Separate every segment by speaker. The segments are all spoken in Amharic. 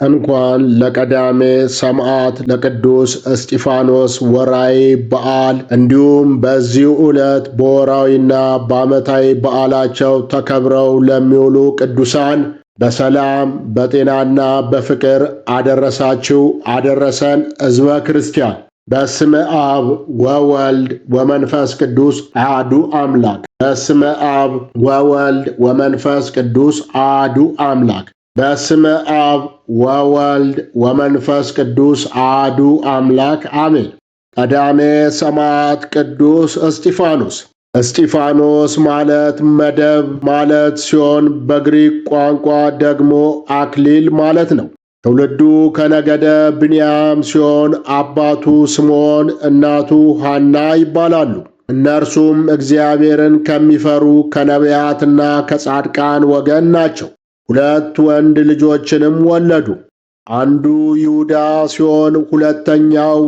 Speaker 1: እንኳን ለቀዳሜ ሰማዕት ለቅዱስ እስጢፋኖስ ወርኃዊ በዓል እንዲሁም በዚህ ዕለት በወርኃዊና በዓመታዊ በዓላቸው ተከብረው ለሚውሉ ቅዱሳን በሰላም በጤናና በፍቅር አደረሳችሁ አደረሰን። ሕዝበ ክርስቲያን በስመ አብ ወወልድ ወመንፈስ ቅዱስ አሐዱ አምላክ። በስመ አብ ወወልድ ወመንፈስ ቅዱስ አሐዱ አምላክ። በስመ አብ ወወልድ ወመንፈስ ቅዱስ አሐዱ አምላክ አሜን። ቀዳሜ ሰማዕት ቅዱስ እስጢፋኖስ። እስጢፋኖስ ማለት መደብ ማለት ሲሆን በግሪክ ቋንቋ ደግሞ አክሊል ማለት ነው። ትውልዱ ከነገደ ብንያም ሲሆን አባቱ ስምዖን እናቱ ሐና ይባላሉ። እነርሱም እግዚአብሔርን ከሚፈሩ ከነቢያትና ከጻድቃን ወገን ናቸው። ሁለት ወንድ ልጆችንም ወለዱ። አንዱ ይሁዳ ሲሆን ሁለተኛው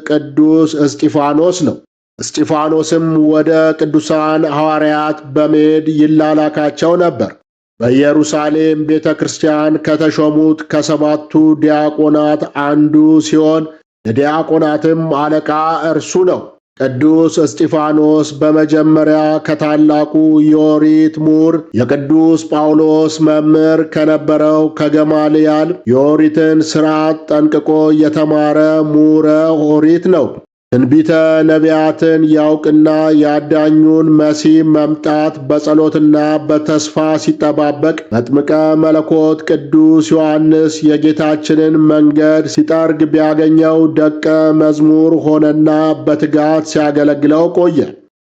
Speaker 1: ቅዱስ እስጢፋኖስ ነው። እስጢፋኖስም ወደ ቅዱሳን ሐዋርያት በመሄድ ይላላካቸው ነበር። በኢየሩሳሌም ቤተ ክርስቲያን ከተሾሙት ከሰባቱ ዲያቆናት አንዱ ሲሆን የዲያቆናትም አለቃ እርሱ ነው። ቅዱስ እስጢፋኖስ በመጀመሪያ ከታላቁ የኦሪት ምሁር የቅዱስ ጳውሎስ መምህር ከነበረው ከገማልያል የኦሪትን ሥርዓት ጠንቅቆ የተማረ ምሁረ ኦሪት ነው። ትንቢተ ነቢያትን ያውቅና የአዳኙን መሲህ መምጣት በጸሎትና በተስፋ ሲጠባበቅ መጥምቀ መለኮት ቅዱስ ዮሐንስ የጌታችንን መንገድ ሲጠርግ ቢያገኘው ደቀ መዝሙር ሆነና በትጋት ሲያገለግለው ቆየ።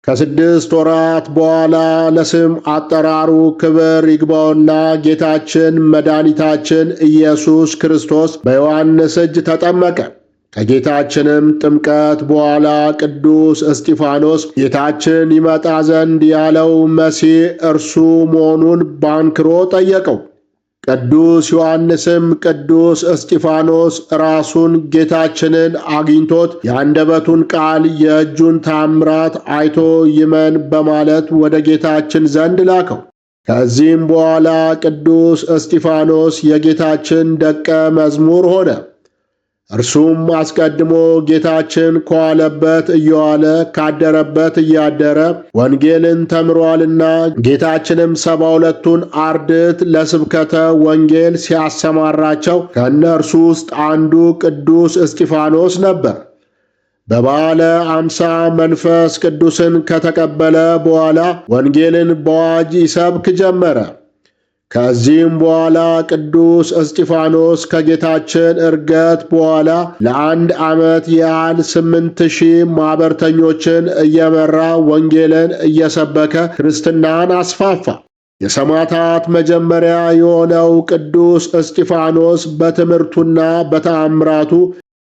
Speaker 1: ከ6 ወራት በኋላ ለስም አጠራሩ ክብር ይግባውና ጌታችን መድኃኒታችን ኢየሱስ ክርስቶስ በዮሐንስ እጅ ተጠመቀ። ከጌታችንም ጥምቀት በኋላ ቅዱስ እስጢፋኖስ ጌታችን ይመጣ ዘንድ ያለው መሲህ እርሱ መሆኑን ባንክሮ ጠየቀው። ቅዱስ ዮሐንስም ቅዱስ እስጢፋኖስ ራሱን ጌታችንን አግኝቶት የአንደበቱን ቃል የእጁን ታምራት አይቶ ይመን በማለት ወደ ጌታችን ዘንድ ላከው። ከዚህም በኋላ ቅዱስ እስጢፋኖስ የጌታችን ደቀ መዝሙር ሆነ። እርሱም አስቀድሞ ጌታችን ከዋለበት እየዋለ ካደረበት እያደረ ወንጌልን ተምሯልና ጌታችንም 72ቱን አርድእት ለስብከተ ወንጌል ሲያሰማራቸው ከእነርሱ ውስጥ አንዱ ቅዱስ እስጢፋኖስ ነበር። በበዓለ አምሳ መንፈስ ቅዱስን ከተቀበለ በኋላ ወንጌልን በአዋጅ ይሰብክ ጀመረ። ከዚህም በኋላ ቅዱስ እስጢፋኖስ ከጌታችን ዕርገት በኋላ ለ1 ዓመት ያህል 8,000 ማኅበርተኞችን እየመራ ወንጌልን እየሰበከ ክርስትናን አስፋፋ። የሰማዕታት መጀመሪያ የሆነው ቅዱስ እስጢፋኖስ በትምህርቱና በተአምራቱ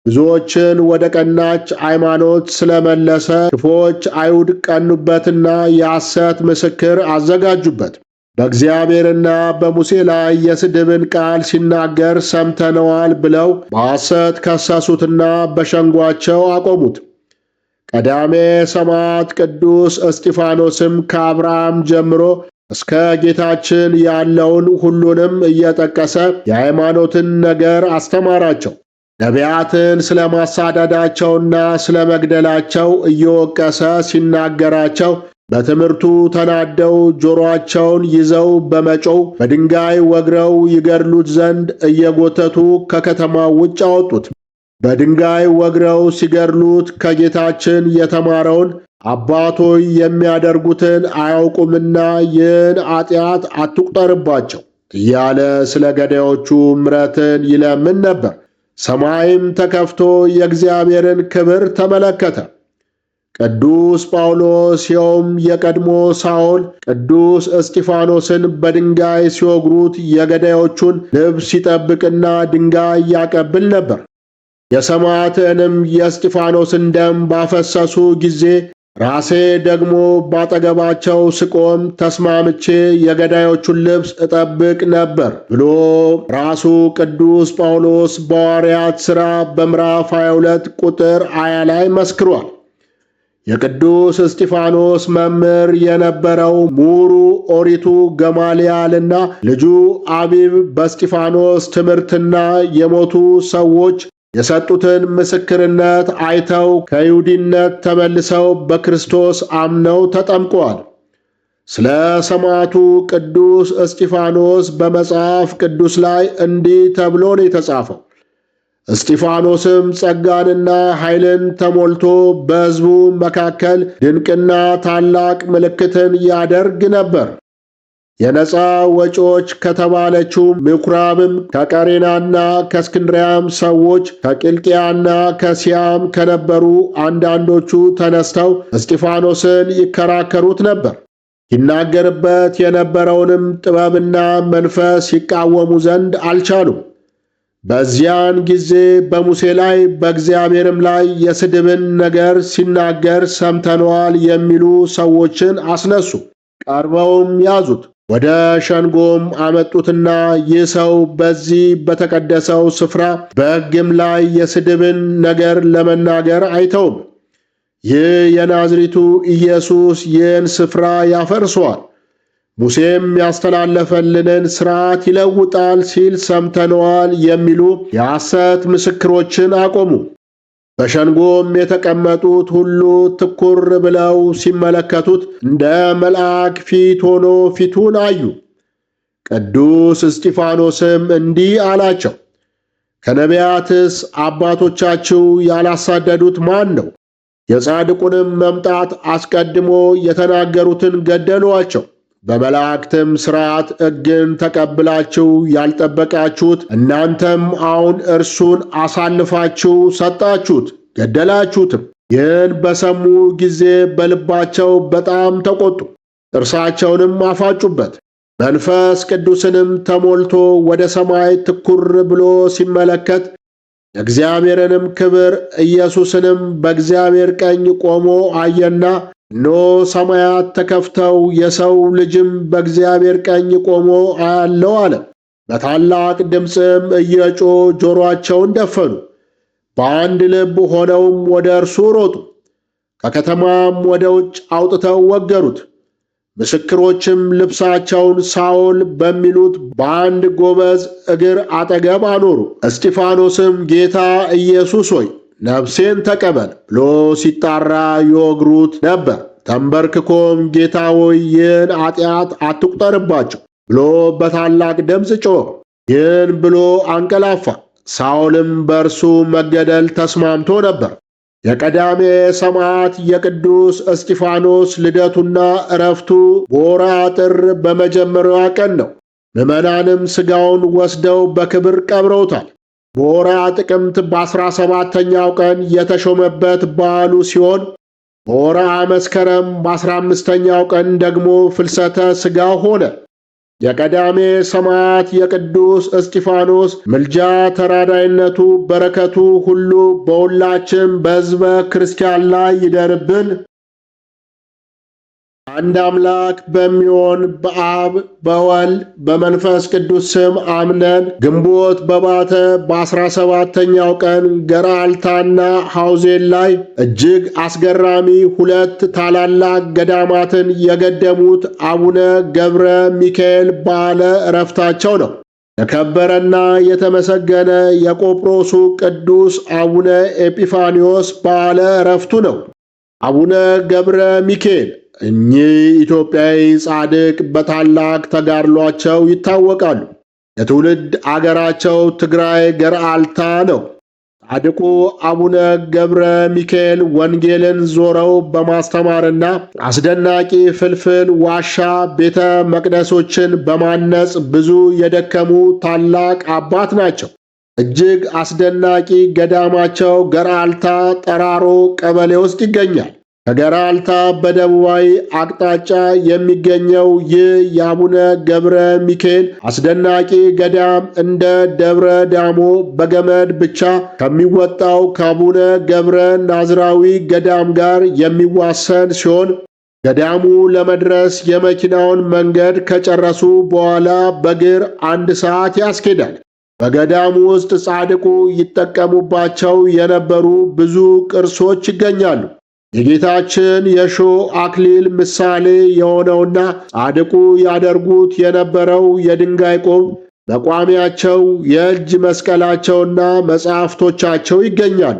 Speaker 1: ብዙዎችን ወደ ቀናች ሃይማኖት ስለመለሰ ክፉዎች አይሁድ ቀኑበትና የሐሰት ምስክር አዘጋጁበት። በእግዚአብሔርና በሙሴ ላይ የስድብን ቃል ሲናገር ሰምተነዋል ብለው በሐሰት ከሰሱትና በሸንጓቸው አቆሙት። ቀዳሜ ሰማዕት ቅዱስ እስጢፋኖስም ከአብርሃም ጀምሮ እስከ ጌታችን ያለውን ሁሉንም እየጠቀሰ የሃይማኖትን ነገር አስተማራቸው። ነቢያትን ስለ ማሳደዳቸውና ስለ መግደላቸው እየወቀሰ ሲናገራቸው በትምህርቱ ተናደው ጆሮአቸውን ይዘው በመጮው በድንጋይ ወግረው ይገድሉት ዘንድ እየጎተቱ ከከተማው ውጭ አወጡት። በድንጋይ ወግረው ሲገድሉት ከጌታችን የተማረውን አባቶይ የሚያደርጉትን አያውቁምና ይህን ኃጢአት አትቁጠርባቸው እያለ ስለ ገዳዮቹ ምሕረትን ይለምን ነበር። ሰማይም ተከፍቶ የእግዚአብሔርን ክብር ተመለከተ። ቅዱስ ጳውሎስ ይኸውም የቀድሞ ሳውል ቅዱስ እስጢፋኖስን በድንጋይ ሲወግሩት የገዳዮቹን ልብስ ሲጠብቅና ድንጋይ ያቀብል ነበር። የሰማዕትንም የእስጢፋኖስን ደም ባፈሰሱ ጊዜ ራሴ ደግሞ ባጠገባቸው ስቆም ተስማምቼ የገዳዮቹን ልብስ እጠብቅ ነበር ብሎ ራሱ ቅዱስ ጳውሎስ በሐዋርያት ሥራ በምዕራፍ 22 ቁጥር 20 ላይ መስክሯል። የቅዱስ እስጢፋኖስ መምህር የነበረው ምሁሩ ኦሪቱ ገማልያልና ልጁ አቢብ በእስጢፋኖስ ትምህርትና የሞቱ ሰዎች የሰጡትን ምስክርነት አይተው ከይሁዲነት ተመልሰው በክርስቶስ አምነው ተጠምቀዋል። ስለ ሰማዕቱ ቅዱስ እስጢፋኖስ በመጽሐፍ ቅዱስ ላይ እንዲህ ተብሎ ነው የተጻፈው። እስጢፋኖስም ጸጋንና ኃይልን ተሞልቶ በሕዝቡ መካከል ድንቅና ታላቅ ምልክትን ያደርግ ነበር። የነፃ ወጪዎች ከተባለችው ምኵራብም ከቀሬናና ከእስክንድርያም ሰዎች ከቂልቅያና ከሲያም ከነበሩ አንዳንዶቹ ተነስተው እስጢፋኖስን ይከራከሩት ነበር። ይናገርበት የነበረውንም ጥበብና መንፈስ ይቃወሙ ዘንድ አልቻሉም። በዚያን ጊዜ በሙሴ ላይ በእግዚአብሔርም ላይ የስድብን ነገር ሲናገር ሰምተነዋል የሚሉ ሰዎችን አስነሱ። ቀርበውም ያዙት፣ ወደ ሸንጎም አመጡትና ይህ ሰው በዚህ በተቀደሰው ስፍራ በሕግም ላይ የስድብን ነገር ለመናገር አይተውም። ይህ የናዝሬቱ ኢየሱስ ይህን ስፍራ ያፈርሰዋል፣ ሙሴም ያስተላለፈልንን ሥርዓት ይለውጣል ሲል ሰምተነዋል የሚሉ የሐሰት ምስክሮችን አቆሙ። በሸንጎም የተቀመጡት ሁሉ ትኩር ብለው ሲመለከቱት እንደ መልአክ ፊት ሆኖ ፊቱን አዩ። ቅዱስ እስጢፋኖስም እንዲህ አላቸው፣ ከነቢያትስ አባቶቻችሁ ያላሳደዱት ማን ነው? የጻድቁንም መምጣት አስቀድሞ የተናገሩትን ገደሏቸው። በመላእክትም ሥርዓት ሕግን ተቀብላችሁ ያልጠበቃችሁት እናንተም አሁን እርሱን አሳልፋችሁ ሰጣችሁት፣ ገደላችሁትም። ይህን በሰሙ ጊዜ በልባቸው በጣም ተቆጡ፣ ጥርሳቸውንም አፋጩበት። መንፈስ ቅዱስንም ተሞልቶ ወደ ሰማይ ትኩር ብሎ ሲመለከት የእግዚአብሔርንም ክብር ኢየሱስንም በእግዚአብሔር ቀኝ ቆሞ አየና እነሆ ሰማያት ተከፍተው የሰው ልጅም በእግዚአብሔር ቀኝ ቆሞ አያለው አለ። በታላቅ ድምፅም እየጮኹ ጆሮአቸውን ደፈኑ። በአንድ ልብ ሆነውም ወደ እርሱ ሮጡ። ከከተማም ወደ ውጭ አውጥተው ወገሩት። ምስክሮችም ልብሳቸውን ሳውል በሚሉት በአንድ ጎበዝ እግር አጠገብ አኖሩ። እስጢፋኖስም ጌታ ኢየሱስ ሆይ ነፍሴን ተቀበል ብሎ ሲጣራ ይወግሩት ነበር። ተንበርክኮም ጌታ ሆይ ይህን ኃጢአት አትቁጠርባቸው ብሎ በታላቅ ድምፅ ጮኸ። ይህን ብሎ አንቀላፋ። ሳውልም በእርሱ መገደል ተስማምቶ ነበር። የቀዳሜ ሰማዕት የቅዱስ እስጢፋኖስ ልደቱና ዕረፍቱ በወርኃ ጥር በመጀመሪያዋ ቀን ነው። ምዕመናንም ሥጋውን ወስደው በክብር ቀብረውታል። በወርኃ ጥቅምት በ17ኛው ቀን የተሾመበት በዓሉ ሲሆን በወርኃ መስከረም በ15ኛው ቀን ደግሞ ፍልሰተ ሥጋ ሆነ። የቀዳሜ ሰማዕት የቅዱስ እስጢፋኖስ ምልጃ፣ ተራዳይነቱ፣ በረከቱ ሁሉ በሁላችን በሕዝበ ክርስቲያን ላይ ይደርብን። አንድ አምላክ በሚሆን በአብ በወልድ በመንፈስ ቅዱስ ስም አምነን ግንቦት በባተ በ17ኛው ቀን ገራልታና ሐውዜን ላይ እጅግ አስገራሚ ሁለት ታላላቅ ገዳማትን የገደሙት አቡነ ገብረ ሚካኤል በዓለ ዕረፍታቸው ነው። የከበረና የተመሰገነ የቆጵሮሱ ቅዱስ አቡነ ኤጲፋንዮስ በዓለ ዕረፍቱ ነው። አቡነ ገብረ ሚካኤል እኚህ ኢትዮጵያዊ ጻድቅ በታላቅ ተጋድሏቸው ይታወቃሉ። የትውልድ አገራቸው ትግራይ ገርአልታ ነው። ጻድቁ አቡነ ገብረ ሚካኤል ወንጌልን ዞረው በማስተማርና አስደናቂ ፍልፍል ዋሻ ቤተ መቅደሶችን በማነጽ ብዙ የደከሙ ታላቅ አባት ናቸው። እጅግ አስደናቂ ገዳማቸው ገርአልታ ጠራሮ ቀበሌ ውስጥ ይገኛል። ከገራልታ በደቡባዊ አቅጣጫ የሚገኘው ይህ የአቡነ ገብረ ሚካኤል አስደናቂ ገዳም እንደ ደብረ ዳሞ በገመድ ብቻ ከሚወጣው ከአቡነ ገብረ ናዝራዊ ገዳም ጋር የሚዋሰን ሲሆን ገዳሙ ለመድረስ የመኪናውን መንገድ ከጨረሱ በኋላ በእግር 1 ሰዓት ያስኬዳል። በገዳሙ ውስጥ ጻድቁ ይጠቀሙባቸው የነበሩ ብዙ ቅርሶች ይገኛሉ። የጌታችን የእሾህ አክሊል ምሳሌ የሆነውና ጻድቁ ያደርጉት የነበረው የድንጋይ ቆብ መቋሚያቸው፣ የእጅ መስቀላቸውና መጻሕፍቶቻቸው ይገኛሉ።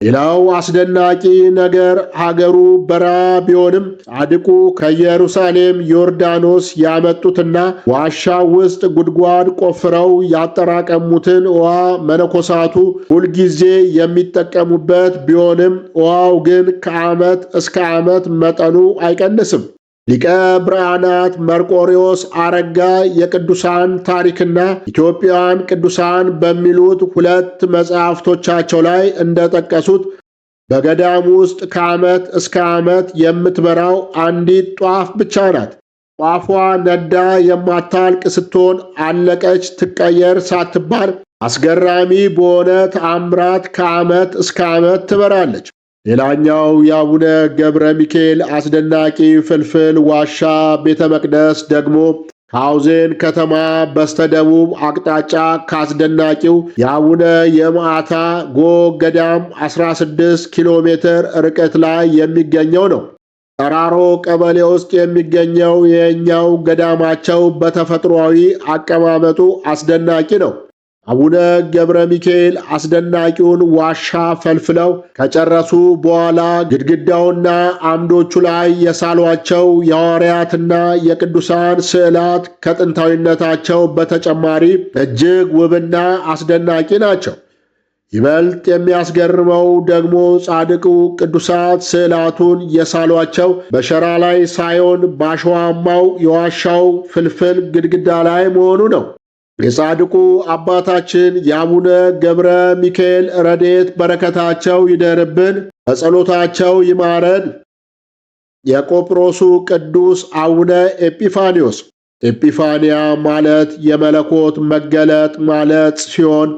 Speaker 1: ሌላው አስደናቂ ነገር ሀገሩ በረሃ ቢሆንም ጻድቁ ከኢየሩሳሌም ዮርዳኖስ ያመጡትና ዋሻው ውስጥ ጉድጓድ ቆፍረው ያጠራቀሙትን ውሃ መነኮሳቱ ሁልጊዜ የሚጠቀሙበት ቢሆንም ውሃው ግን ከዓመት እስከ ዓመት መጠኑ አይቀንስም። ሊቀ ብርሃናት መርቆሬዎስ አረጋ የቅዱሳን ታሪክና ኢትዮጵያውያን ቅዱሳን በሚሉት ሁለት መጻሕፍቶቻቸው ላይ እንደጠቀሱት በገዳም ውስጥ ከዓመት እስከ ዓመት የምትበራው አንዲት ጧፍ ብቻ ናት። ጧፏ ነዳ የማታልቅ ስትሆን አለቀች ትቀየር ሳትባል አስገራሚ በሆነ ተአምራት ከዓመት እስከ ዓመት ትበራለች። ሌላኛው የአቡነ ገብረ ሚካኤል አስደናቂ ፍልፍል ዋሻ ቤተ መቅደስ ደግሞ ከሐውዜን ከተማ በስተደቡብ አቅጣጫ ካስደናቂው የአቡነ የማዕታ ጎህ ገዳም 16 ኪሎ ሜትር ርቀት ላይ የሚገኘው ነው። ጠራሮ ቀበሌ ውስጥ የሚገኘው የኛው ገዳማቸው በተፈጥሯዊ አቀማመጡ አስደናቂ ነው። አቡነ ገብረ ሚካኤል አስደናቂውን ዋሻ ፈልፍለው ከጨረሱ በኋላ ግድግዳውና አምዶቹ ላይ የሳሏቸው የሐዋርያትና የቅዱሳን ስዕላት ከጥንታዊነታቸው በተጨማሪ እጅግ ውብና አስደናቂ ናቸው። ይበልጥ የሚያስገርመው ደግሞ ጻድቁ ቅዱሳት ስዕላቱን የሳሏቸው በሸራ ላይ ሳይሆን በአሸዋማው የዋሻው ፍልፍል ግድግዳ ላይ መሆኑ ነው። የጻድቁ አባታችን የአቡነ ገብረ ሚካኤል ረድኤት በረከታቸው ይደርብን፣ በጸሎታቸው ይማረን። የቆጵሮሱ ቅዱስ አቡነ ኤጲፋንዮስ። ኤጲፋንያ ማለት የመለኮት መገለጥ ማለት ሲሆን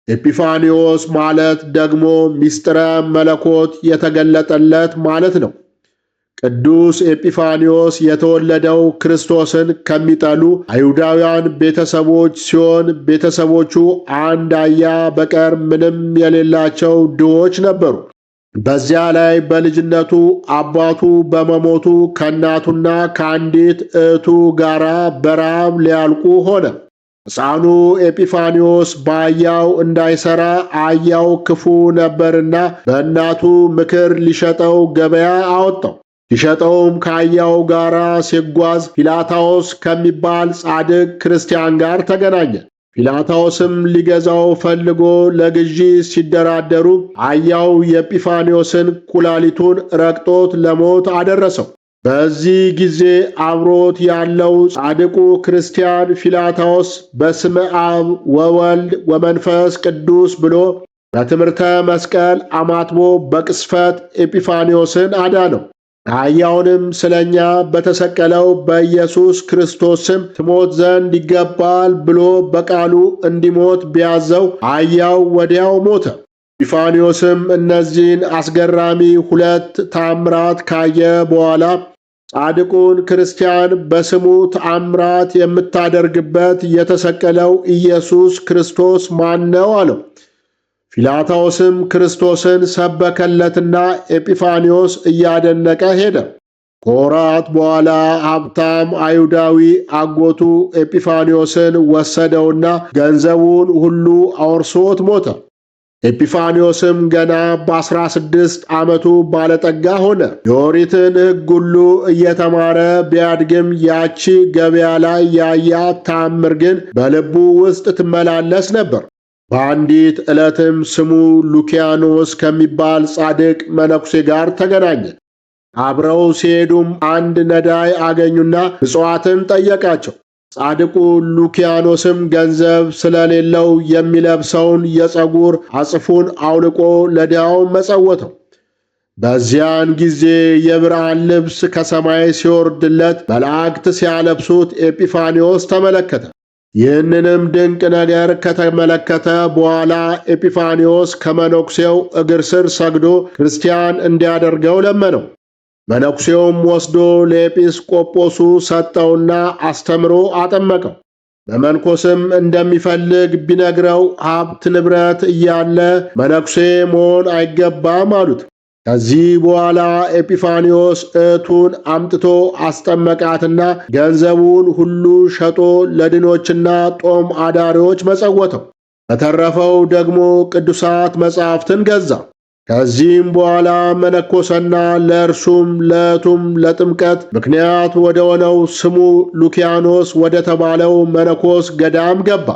Speaker 1: ኤጲፋንዮስ ማለት ደግሞ ምስጢረ መለኮት የተገለጠለት ማለት ነው። ቅዱስ ኤጲፋንዮስ የተወለደው ክርስቶስን ከሚጠሉ አይሁዳውያን ቤተሰቦች ሲሆን ቤተሰቦቹ አንድ አህያ በቀር ምንም የሌላቸው ድሆች ነበሩ። በዚያ ላይ በልጅነቱ አባቱ በመሞቱ ከእናቱና ከአንዲት እህቱ ጋር በረሃብ ሊያልቁ ሆነ። ሕፃኑ ኤጲፋንዮስ በአህያው እንዳይሠራ አህያው ክፉ ነበርና በእናቱ ምክር ሊሸጠው ገበያ አወጣው። ሲሸጠውም ከአህያው ጋር ሲጓዝ ፊላታዎስ ከሚባል ጻድቅ ክርስቲያን ጋር ተገናኘ። ፊላታዎስም ሊገዛው ፈልጎ ለግዢ ሲደራደሩ አህያው የኤጲፋንዮስን ኩላሊቱን ረግጦት ለሞት አደረሰው። በዚህ ጊዜ አብሮት ያለው ጻድቁ ክርስቲያን ፊላታዎስ በስመ አብ ወወልድ ወመንፈስ ቅዱስ ብሎ በትምህርተ መስቀል አማትቦ በቅስፈት ኤጲፋንዮስን አዳነው። አህያውንም ስለኛ በተሰቀለው በኢየሱስ ክርስቶስ ስም ትሞት ዘንድ ይገባል ብሎ በቃሉ እንዲሞት ቢያዘው አህያው ወዲያው ሞተ። ኤጲፋንዮስም እነዚህን አስገራሚ ሁለት ተአምራት ካየ በኋላ ጻድቁን ክርስቲያን በስሙ ተአምራት የምታደርግበት የተሰቀለው ኢየሱስ ክርስቶስ ማን ነው አለው። ፊላታዎስም ክርስቶስን ሰበከለትና ኤጲፋንዮስ እያደነቀ ሄደ። ከወራት በኋላ ሀብታም አይሁዳዊ አጎቱ ኤጲፋንዮስን ወሰደውና ገንዘቡን ሁሉ አውርሶት ሞተ። ኤጲፋንዮስም ገና በ16 ዓመቱ ባለጠጋ ሆነ። የኦሪትን ሕግ ሁሉ እየተማረ ቢያድግም ያቺ ገበያ ላይ ያያት ተአምር ግን በልቡ ውስጥ ትመላለስ ነበር። በአንዲት ዕለትም ስሙ ሉኪያኖስ ከሚባል ጻድቅ መነኩሴ ጋር ተገናኘ። አብረው ሲሄዱም አንድ ነዳይ አገኙና ምጽዋትን ጠየቃቸው። ጻድቁ ሉኪያኖስም ገንዘብ ስለሌለው የሚለብሰውን የፀጉር አጽፉን አውልቆ ለድሃው መጸወተው። በዚያን ጊዜ የብርሃን ልብስ ከሰማይ ሲወርድለት መላእክት ሲያለብሱት ኤጲፋንዮስ ተመለከተ። ይህንንም ድንቅ ነገር ከተመለከተ በኋላ ኤጲፋንዮስ ከመነኩሴው እግር ስር ሰግዶ ክርስቲያን እንዲያደርገው ለመነው። መነኩሴውም ወስዶ ለኤጲስቆጶሱ ሰጠውና አስተምሮ አጠመቀው። በመንኮስም እንደሚፈልግ ቢነግረው ሀብት ንብረት እያለ መነኩሴ መሆን አይገባም አሉት። ከዚህ በኋላ ኤጲፋንዮስ እህቱን አምጥቶ አስጠመቃትና ገንዘቡን ሁሉ ሸጦ ለድኖችና ጦም አዳሪዎች መጸወተው። በተረፈው ደግሞ ቅዱሳት መጻሕፍትን ገዛ። ከዚህም በኋላ መነኮሰና ለእርሱም ለእህቱም ለጥምቀት ምክንያት ወደ ሆነው ስሙ ሉኪያኖስ ወደ ተባለው መነኮስ ገዳም ገባ።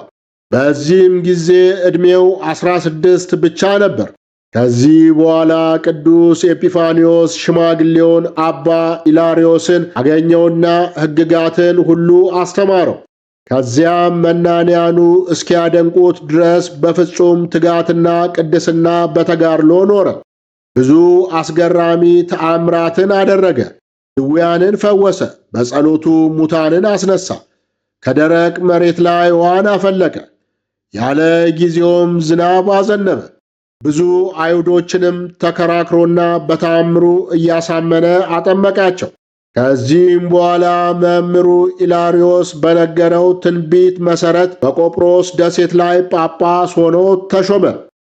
Speaker 1: በዚህም ጊዜ ዕድሜው 16 ብቻ ነበር። ከዚህ በኋላ ቅዱስ ኤጲፋንዮስ ሽማግሌውን አባ ኢላሪዮስን አገኘውና ሕግጋትን ሁሉ አስተማረው። ከዚያም መናንያኑ እስኪያደንቁት ድረስ በፍጹም ትጋትና ቅድስና በተጋድሎ ኖረ። ብዙ አስገራሚ ተአምራትን አደረገ። ድውያንን ፈወሰ። በጸሎቱ ሙታንን አስነሳ። ከደረቅ መሬት ላይ ውሃን አፈለቀ። ያለ ጊዜውም ዝናብ አዘነበ። ብዙ አይሁዶችንም ተከራክሮና በተአምሩ እያሳመነ አጠመቃቸው። ከዚህም በኋላ መምህሩ ኢላሪዮስ በነገረው ትንቢት መሠረት በቆጵሮስ ደሴት ላይ ጳጳስ ሆኖ ተሾመ።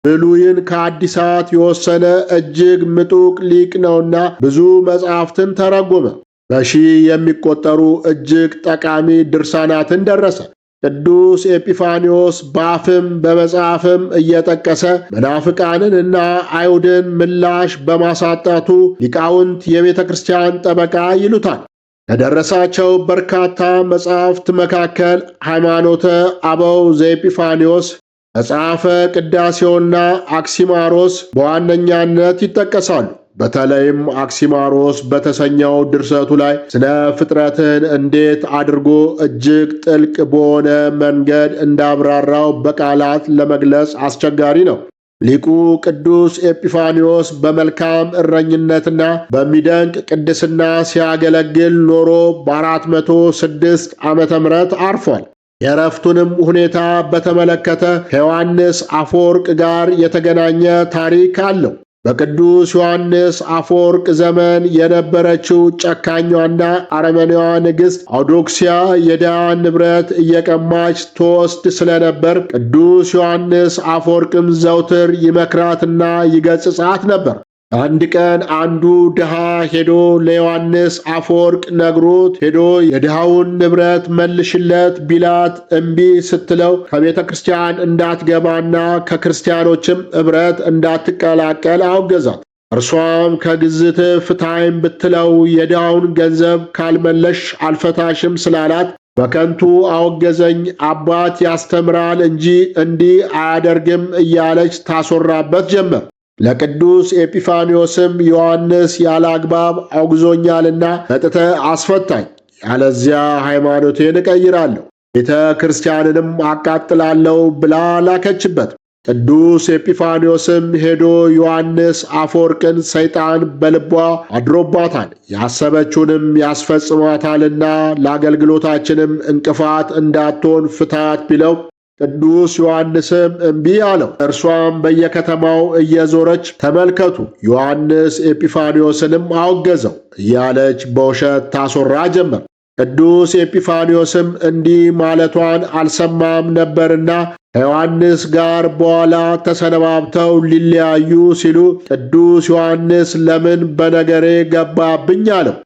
Speaker 1: ብሉይን ከአዲሳት የወሰነ እጅግ ምጡቅ ሊቅ ነውና ብዙ መጻሕፍትን ተረጎመ። በሺህ የሚቆጠሩ እጅግ ጠቃሚ ድርሳናትን ደረሰ። ቅዱስ ኤጲፋንዮስ በአፍም በመጽሐፍም እየጠቀሰ መናፍቃንን እና አይሁድን ምላሽ በማሳጣቱ ሊቃውንት የቤተ ክርስቲያን ጠበቃ ይሉታል። ከደረሳቸው በርካታ መጻሕፍት መካከል ሃይማኖተ አበው ዘኤጲፋንዮስ፣ መጽሐፈ ቅዳሴውና አክሲማሮስ በዋነኛነት ይጠቀሳሉ። በተለይም አክሲማሮስ በተሰኘው ድርሰቱ ላይ ስነ ፍጥረትን እንዴት አድርጎ እጅግ ጥልቅ በሆነ መንገድ እንዳብራራው በቃላት ለመግለጽ አስቸጋሪ ነው። ሊቁ ቅዱስ ኤጲፋንዮስ በመልካም እረኝነትና በሚደንቅ ቅድስና ሲያገለግል ኖሮ በ406 ዓመተ ምህረት አርፏል። የዕረፍቱንም ሁኔታ በተመለከተ ከዮሐንስ አፈወርቅ ጋር የተገናኘ ታሪክ አለው። በቅዱስ ዮሐንስ አፈወርቅ ዘመን የነበረችው ጨካኟና አረመኔዋ ንግሥት አውዶክስያ የድሃን ንብረት እየቀማች ትወስድ ስለነበር ቅዱስ ዮሐንስ አፈወርቅም ዘውትር ይመክራትና ይገሥጻት ነበር። አንድ ቀን አንዱ ድሃ ሄዶ ለዮሐንስ አፈወርቅ ነግሮት ሄዶ የድሃውን ንብረት መልሽለት ቢላት እምቢ ስትለው ከቤተ ክርስቲያን እንዳትገባና ከክርስቲያኖችም ኅብረት እንዳትቀላቀል አወገዛት። እርሷም ከግዝት ፍታይም ብትለው የድሃውን ገንዘብ ካልመለሽ አልፈታሽም ስላላት በከንቱ አወገዘኝ፣ አባት ያስተምራል እንጂ እንዲህ አያደርግም እያለች ታስወራበት ጀመር። ለቅዱስ ኤጲፋንዮስም ዮሐንስ ያለ አግባብ አውግዞኛልና መጥተህ አስፈታኝ፣ ያለዚያ ሃይማኖቴን እቀይራለሁ፣ ቤተ ክርስቲያንንም አቃጥላለሁ ብላ ላከችበት። ቅዱስ ኤጲፋንዮስም ሄዶ ዮሐንስ አፈወርቅን ሰይጣን በልቧ አድሮባታል፣ ያሰበችውንም ያስፈጽሟታልና ለአገልግሎታችንም እንቅፋት እንዳትሆን ፍታት ቢለው ቅዱስ ዮሐንስም እምቢ አለው። እርሷም በየከተማው እየዞረች ተመልከቱ ዮሐንስ ኤጲፋንዮስንም አወገዘው እያለች በውሸት ታስወራ ጀመር። ቅዱስ ኤጲፋንዮስም እንዲህ ማለቷን አልሰማም ነበርና ከዮሐንስ ጋር በኋላ ተሰነባብተው ሊለያዩ ሲሉ ቅዱስ ዮሐንስ ለምን በነገሬ ገባብኝ አለው።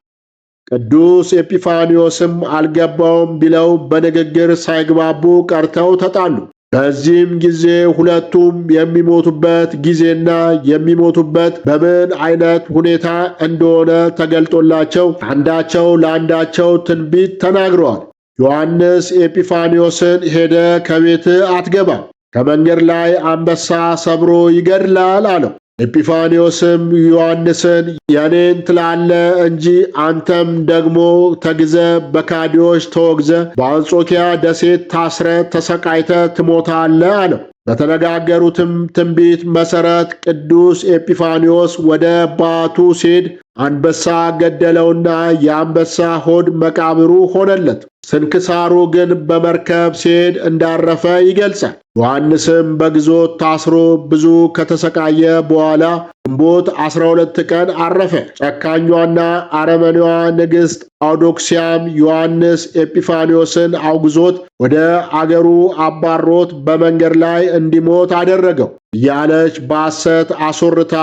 Speaker 1: ቅዱስ ኤጲፋንዮስም አልገባውም ቢለው በንግግር ሳይግባቡ ቀርተው ተጣሉ። በዚህም ጊዜ ሁለቱም የሚሞቱበት ጊዜና የሚሞቱበት በምን አይነት ሁኔታ እንደሆነ ተገልጦላቸው አንዳቸው ለአንዳቸው ትንቢት ተናግረዋል። ዮሐንስ ኤጲፋንዮስን ሄደ ከቤት አትገባም፣ ከመንገድ ላይ አንበሳ ሰብሮ ይገድላል አለው። ኤጲፋንዮስም ዮሐንስን የኔን ትላለ እንጂ አንተም ደግሞ ተግዘ በካዲዎች ተወግዘ በአንጾኪያ ደሴት ታስረ ተሰቃይተ ትሞታለ አለው። በተነጋገሩትም ትንቢት መሠረት ቅዱስ ኤጲፋንዮስ ወደ ባቱ ሲሄድ አንበሳ ገደለውና የአንበሳ ሆድ መቃብሩ ሆነለት። ስንክሳሩ ግን በመርከብ ሲሄድ እንዳረፈ ይገልጻል። ዮሐንስም በግዞት ታስሮ ብዙ ከተሰቃየ በኋላ ግንቦት 12 ቀን አረፈ። ጨካኟና አረመኔዋ ንግሥት አውዶክስያም ዮሐንስ ኤጲፋንዮስን አውግዞት ወደ አገሩ አባሮት በመንገድ ላይ እንዲሞት አደረገው እያለች በሐሰት አስወርታ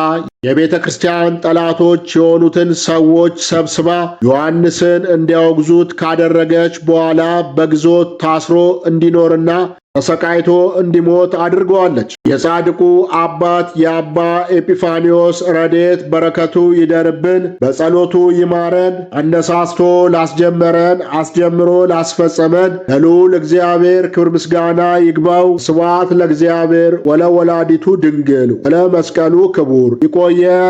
Speaker 1: የቤተ ክርስቲያን ጠላቶች የሆኑትን ሰዎች ሰብስባ ዮሐንስን እንዲያወግዙት ካደረገች በኋላ በግዞት ታስሮ እንዲኖርና ተሰቃይቶ እንዲሞት አድርገዋለች። የጻድቁ አባት የአባ ኤጲፋንዮስ ረድኤት በረከቱ ይደርብን፣ በጸሎቱ ይማረን። አነሳስቶ ላስጀመረን አስጀምሮ ላስፈጸመን ለልዑል እግዚአብሔር ክብር ምስጋና ይግባው። ስብሐት ለእግዚአብሔር ወለወላዲቱ ድንግል ወለመስቀሉ ክቡር። ይቆየን።